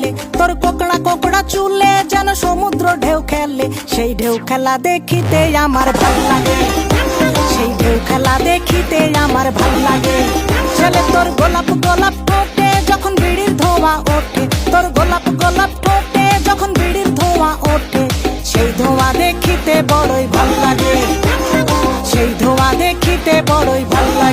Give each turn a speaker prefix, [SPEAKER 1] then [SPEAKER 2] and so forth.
[SPEAKER 1] ছেলে, তোর কোকড়া কোকড়া চুলে যেন সমুদ্র ঢেউ খেলে। সেই ঢেউ খেলা দেখিতে আমার ভাল লাগে, সেই ঢেউ খেলা দেখিতে আমার ভাল লাগে। ছেলে তোর গোলাপ গোলাপ ঠোঁটে যখন বিড়ির ধোঁয়া ওঠে, তোর গোলাপ গোলাপ ঠোঁটে যখন বিড়ির ধোঁয়া ওঠে, সেই ধোঁয়া দেখিতে বড়ই ভাল লাগে, সেই ধোঁয়া দেখিতে বড়ই ভাল লাগে।